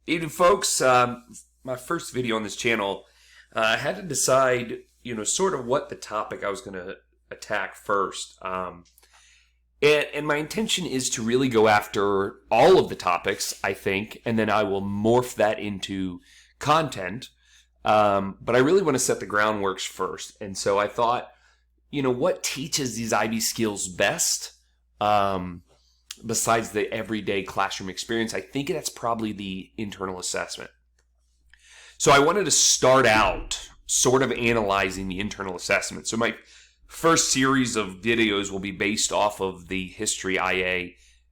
Evening, folks. My first video on this channel, I had to decide, sort of what the topic I was going to attack first. And my intention is to really go after all of the topics, I think, and then I will morph that into content. But I really want to set the groundworks first. And so I thought, what teaches these IB skills best? Besides the everyday classroom experience, I think that's probably the internal assessment. So I wanted to start out sort of analyzing the internal assessment. So my first series of videos will be based off of the History IA,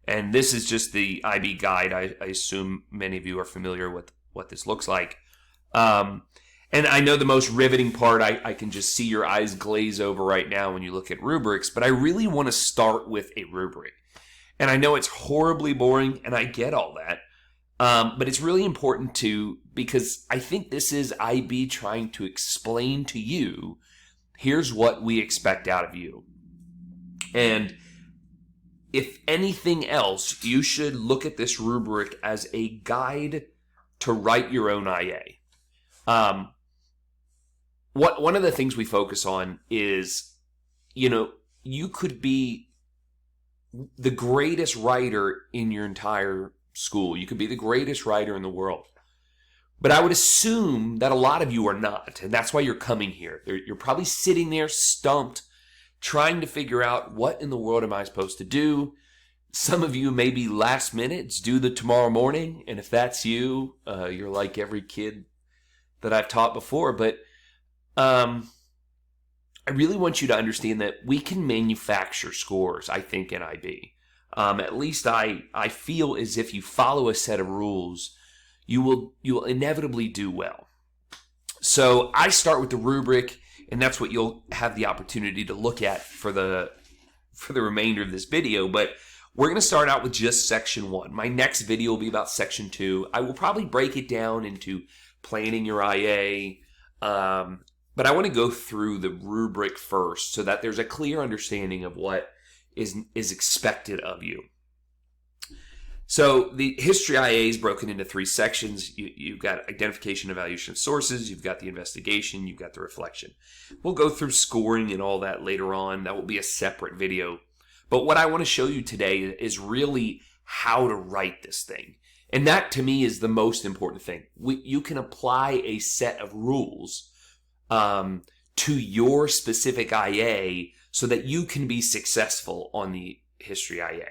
and this is just the IB guide. I assume many of you are familiar with what this looks like. And I know the most riveting part, I can just see your eyes glaze over right now when you look at rubrics, but I really want to start with a rubric. And I know it's horribly boring, and I get all that. But it's really important because I think this is IB trying to explain to you, here's what we expect out of you. And if anything else, you should look at this rubric as a guide to write your own IA. One of the things we focus on is, you could be the greatest writer in your entire school. You could be the greatest writer in the world. But I would assume that a lot of you are not, and that's why you're coming here. You're probably sitting there stumped, trying to figure out what in the world am I supposed to do. Some of you may be last minute, it's due the tomorrow morning, and if that's you, you're like every kid that I've taught before. But I really want you to understand that we can manufacture scores, I think, in IB. At least I feel as if you follow a set of rules, you will inevitably do well. So I start with the rubric, and that's what you'll have the opportunity to look at for the remainder of this video. But we're going to start out with just section 1. My next video will be about section 2. I will probably break it down into planning your IA, but I want to go through the rubric first so that there's a clear understanding of what is expected of you. So the History IA is broken into 3 sections. You've got identification and evaluation of sources, you've got the investigation, you've got the reflection. We'll go through scoring and all that later on. That will be a separate video. But what I want to show you today is really how to write this thing. And that, to me, is the most important thing. You can apply a set of rules to your specific IA so that you can be successful on the History IA.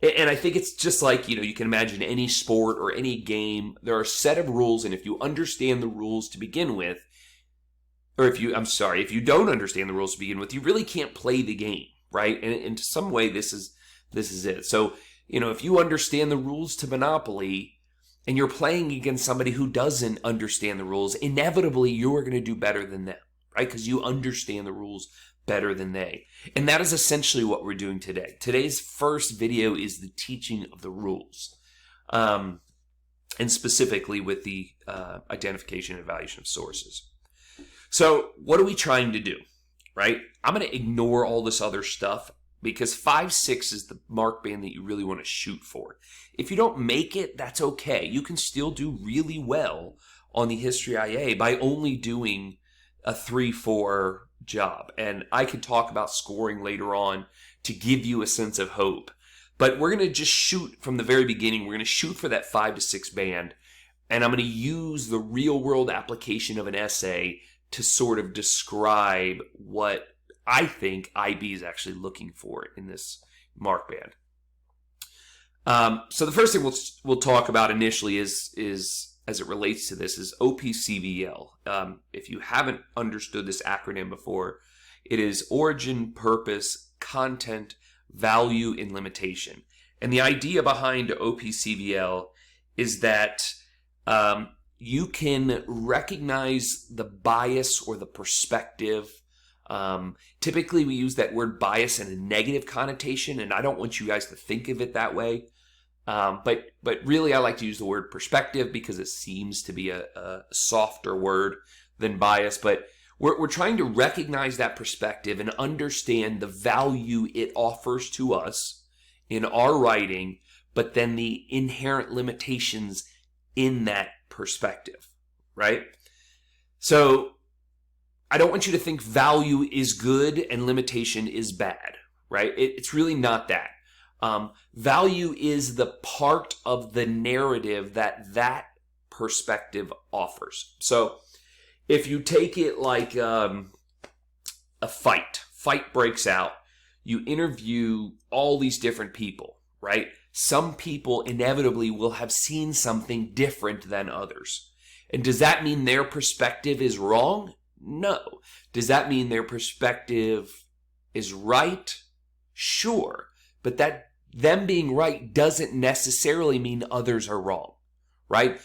And I think it's just like, you can imagine any sport or any game. There are a set of rules, and if you understand the rules to begin with, or if you don't understand the rules to begin with, you really can't play the game, right? And to some way, this is it. So, if you understand the rules to Monopoly, and you're playing against somebody who doesn't understand the rules, inevitably you're going to do better than them, right? Because you understand the rules better than they. And that is essentially what we're doing today. Today's first video is the teaching of the rules, and specifically with the identification and evaluation of sources. So what are we trying to do, right? I'm going to ignore all this other stuff because 5-6 is the mark band that you really want to shoot for. If you don't make it, that's okay. You can still do really well on the History IA by only doing a 3-4 job. And I could talk about scoring later on to give you a sense of hope. But we're going to just shoot from the very beginning. We're going to shoot for that 5-6 band. And I'm going to use the real world application of an essay to sort of describe what I think IB is actually looking for in this mark band. So the first thing we'll talk about initially is as it relates to this is OPCVL. If you haven't understood this acronym before, it is origin, purpose, content, value, and limitation. And the idea behind OPCVL is that you can recognize the bias or the perspective. Typically we use that word bias in a negative connotation, and I don't want you guys to think of it that way. But really I like to use the word perspective because it seems to be a softer word than bias. But we're trying to recognize that perspective and understand the value it offers to us in our writing, but then the inherent limitations in that perspective, right? So I don't want you to think value is good and limitation is bad, right? It's really not that. Value is the part of the narrative that perspective offers. So if you take it like a fight breaks out, you interview all these different people, right? Some people inevitably will have seen something different than others. And does that mean their perspective is wrong? No. Does that mean their perspective is right? Sure. But that them being right doesn't necessarily mean others are wrong, right?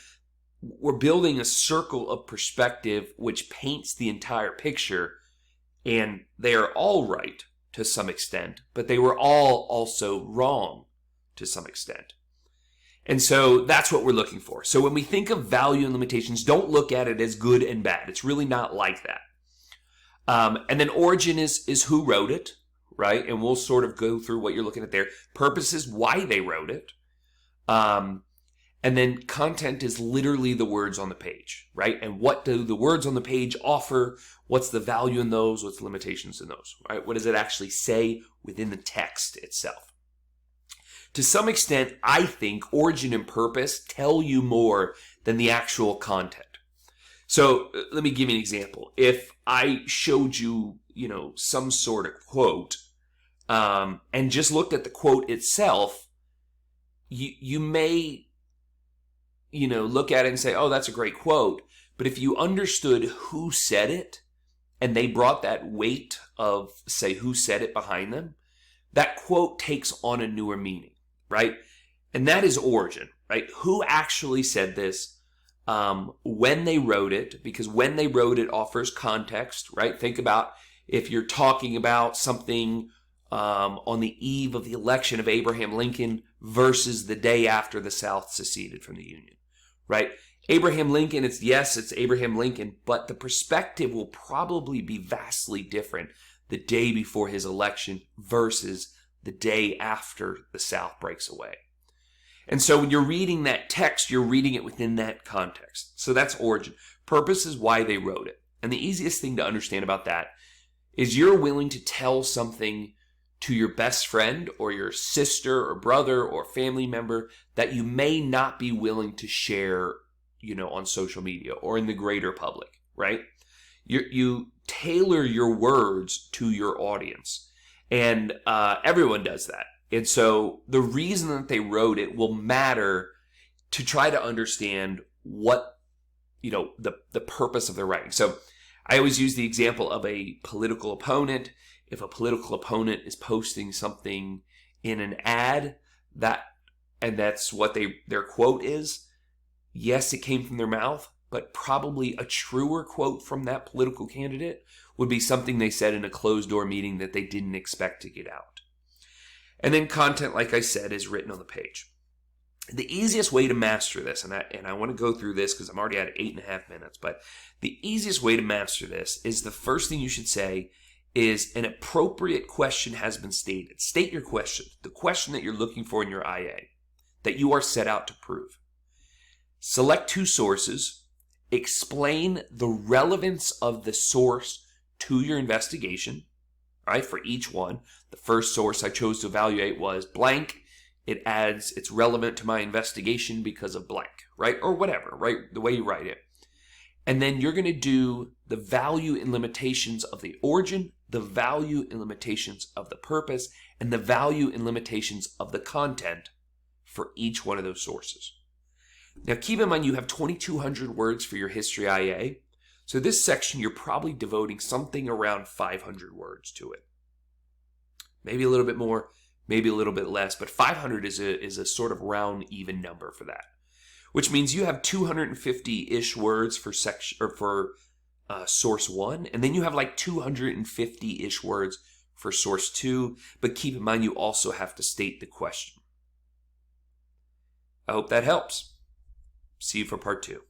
We're building a circle of perspective which paints the entire picture, and they are all right to some extent, but they were all also wrong to some extent. And so that's what we're looking for. So when we think of value and limitations, don't look at it as good and bad. It's really not like that. And then origin is who wrote it, right? And we'll sort of go through what you're looking at there. Purpose is why they wrote it. And then content is literally the words on the page, right? And what do the words on the page offer? What's the value in those? What's the limitations in those, right? What does it actually say within the text itself? To some extent, I think origin and purpose tell you more than the actual content. So let me give you an example. If I showed you, some sort of quote, and just looked at the quote itself, you may, look at it and say, oh, that's a great quote. But if you understood who said it, and they brought that weight of, say, who said it behind them, that quote takes on a newer meaning, right? And that is origin, right? Who actually said this, when they wrote it, because when they wrote it offers context, right? Think about if you're talking about something on the eve of the election of Abraham Lincoln versus the day after the South seceded from the Union, right? Abraham Lincoln, it's Abraham Lincoln, but the perspective will probably be vastly different the day before his election versus the day after the South breaks away. And so when you're reading that text, you're reading it within that context. So that's origin. Purpose is why they wrote it. And the easiest thing to understand about that is you're willing to tell something to your best friend or your sister or brother or family member that you may not be willing to share, on social media or in the greater public, right? You tailor your words to your audience. And everyone does that. And so the reason that they wrote it will matter to try to understand what, the purpose of their writing. So I always use the example of a political opponent. If a political opponent is posting something in an ad, that's what their quote is, yes, it came from their mouth, but probably a truer quote from that political candidate would be something they said in a closed-door meeting that they didn't expect to get out. And then content, like I said, is written on the page. The easiest way to master this, and I want to go through this because I'm already at 8.5 minutes, but the easiest way to master this is the first thing you should say is an appropriate question has been stated. State your question, the question that you're looking for in your IA, that you are set out to prove. Select 2 sources. Explain the relevance of the source to your investigation, right? For each one. The first source I chose to evaluate was blank. It's relevant to my investigation because of blank, right? Or whatever, right? The way you write it. And then you're going to do the value and limitations of the origin, the value and limitations of the purpose, and the value and limitations of the content for each one of those sources. Now, keep in mind you have 2,200 words for your history IA. So this section, you're probably devoting something around 500 words to it. Maybe a little bit more, maybe a little bit less, but 500 is a sort of round, even number for that. Which means you have 250-ish words for source 1, and then you have like 250-ish words for source 2, but keep in mind you also have to state the question. I hope that helps. See you for part 2.